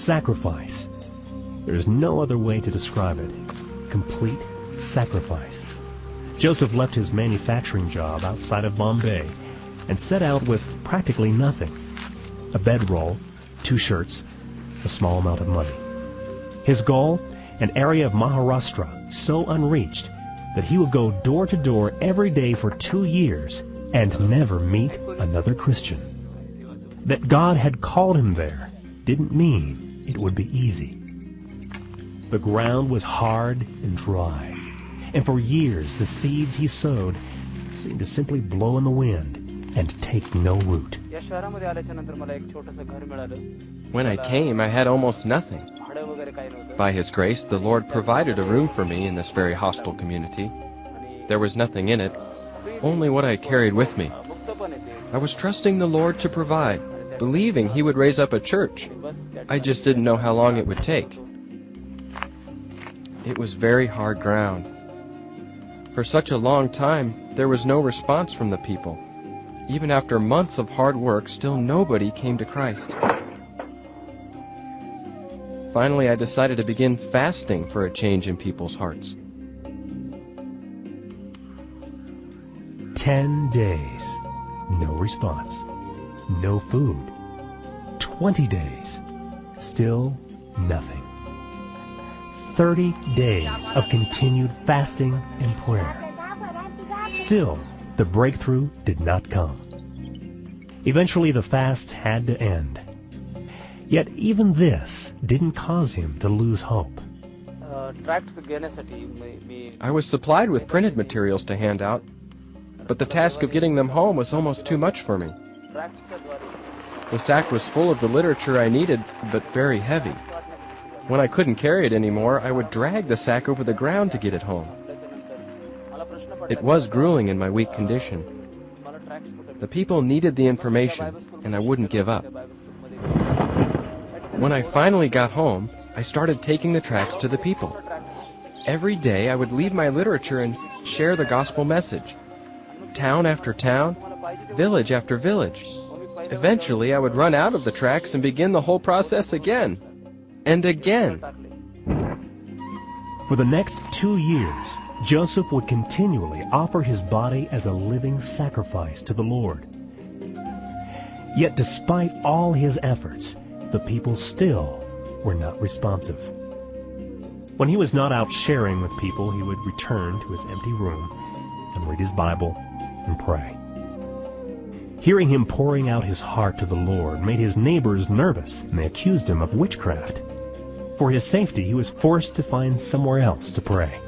sacrifice. There's no other way to describe it. Complete sacrifice. Joseph left his manufacturing job outside of Bombay and set out with practically nothing. A bedroll, 2 shirts, a small amount of money. His goal? An area of Maharashtra so unreached that he would go door to door every day for 2 years and never meet another Christian. That God had called him there didn't mean it would be easy. The ground was hard and dry, and for years the seeds he sowed seemed to simply blow in the wind and take no root. When I came, I had almost nothing. By His grace, the Lord provided a room for me in this very hostile community. There was nothing in it, only what I carried with me. I was trusting the Lord to provide, believing He would raise up a church. I just didn't know how long it would take. It was very hard ground. For such a long time, there was no response from the people. Even after months of hard work, still nobody came to Christ. Finally, I decided to begin fasting for a change in people's hearts. 10 days, no response, no food. 20 days, still nothing. 30 days of continued fasting and prayer. Still, the breakthrough did not come. Eventually, the fast had to end. Yet even this didn't cause him to lose hope. I was supplied with printed materials to hand out, but the task of getting them home was almost too much for me. The sack was full of the literature I needed, but very heavy. When I couldn't carry it anymore, I would drag the sack over the ground to get it home. It was grueling in my weak condition. The people needed the information, and I wouldn't give up. When I finally got home, I started taking the tracts to the people. Every day I would leave my literature and share the gospel message. Town after town, village after village. Eventually I would run out of the tracts and begin the whole process again. And again. For the next 2 years, Joseph would continually offer his body as a living sacrifice to the Lord. Yet despite all his efforts, the people still were not responsive. When he was not out sharing with people, he would return to his empty room and read his Bible and pray. Hearing him pouring out his heart to the Lord made his neighbors nervous, and they accused him of witchcraft. For his safety, he was forced to find somewhere else to pray.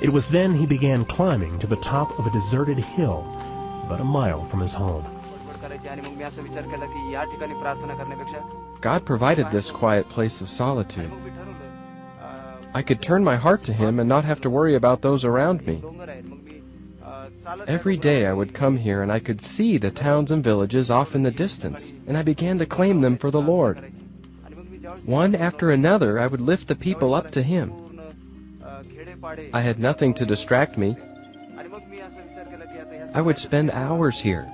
It was then he began climbing to the top of a deserted hill about a mile from his home. God provided this quiet place of solitude. I could turn my heart to Him and not have to worry about those around me. Every day I would come here and I could see the towns and villages off in the distance, and I began to claim them for the Lord. One after another, I would lift the people up to Him. I had nothing to distract me. I would spend hours here.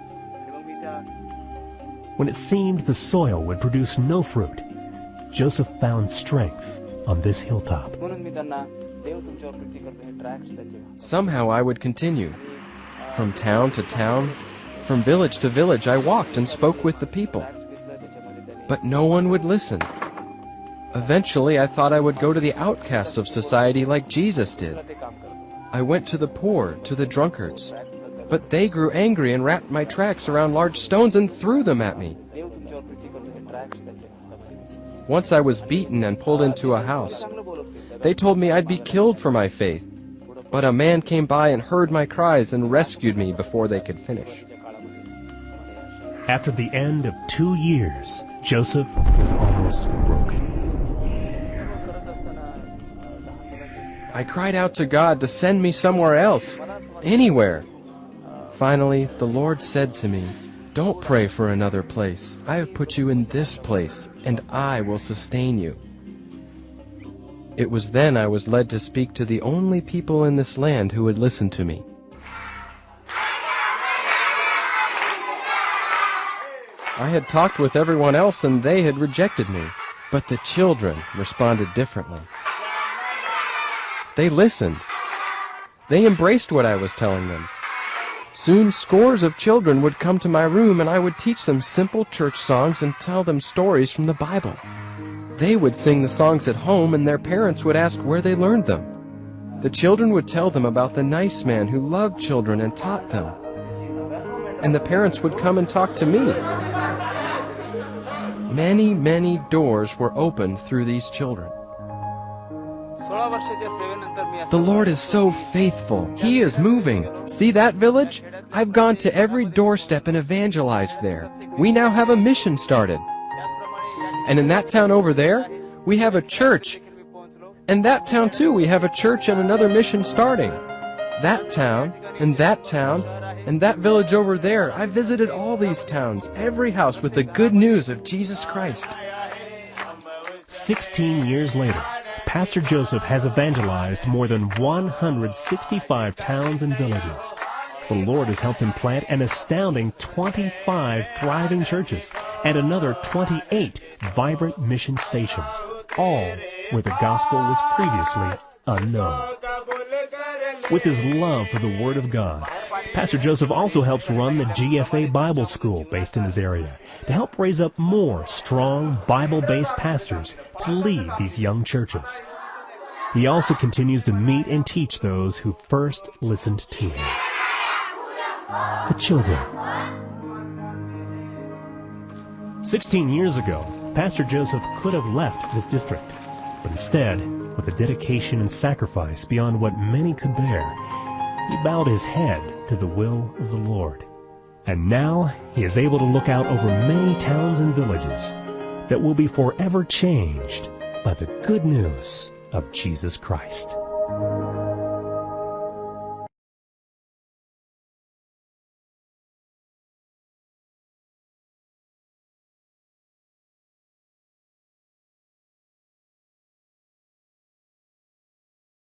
When it seemed the soil would produce no fruit, Joseph found strength on this hilltop. Somehow I would continue. From town to town, from village to village, I walked and spoke with the people. But no one would listen. Eventually, I thought I would go to the outcasts of society like Jesus did. I went to the poor, to the drunkards. But they grew angry and wrapped my tracts around large stones and threw them at me. Once I was beaten and pulled into a house. They told me I'd be killed for my faith. But a man came by and heard my cries and rescued me before they could finish. After the end of 2 years, Joseph was almost broken. I cried out to God to send me somewhere else, anywhere. Finally, the Lord said to me, "Don't pray for another place. I have put you in this place, and I will sustain you." It was then I was led to speak to the only people in this land who would listen to me. I had talked with everyone else, and they had rejected me. But the children responded differently. They listened. They embraced what I was telling them. Soon scores of children would come to my room, and I would teach them simple church songs and tell them stories from the Bible. They would sing the songs at home, and their parents would ask where they learned them. The children would tell them about the nice man who loved children and taught them. And the parents would come and talk to me. Many, many doors were opened through these children. The Lord is so faithful. He is moving. See that village? I've gone to every doorstep and evangelized there. We now have a mission started. And in that town over there, we have a church. And that town too, we have a church and another mission starting. That town, and that town, and that village over there, I visited all these towns, every house with the good news of Jesus Christ. 16 years later, Pastor Joseph has evangelized more than 165 towns and villages. The Lord has helped him plant an astounding 25 thriving churches and another 28 vibrant mission stations, all where the gospel was previously unknown. With his love for the Word of God, Pastor Joseph also helps run the GFA Bible School based in his area to help raise up more strong Bible-based pastors to lead these young churches. He also continues to meet and teach those who first listened to him. The children. 16 years ago, Pastor Joseph could have left this district, but instead, with a dedication and sacrifice beyond what many could bear, he bowed his head to the will of the Lord. And now he is able to look out over many towns and villages that will be forever changed by the good news of Jesus Christ.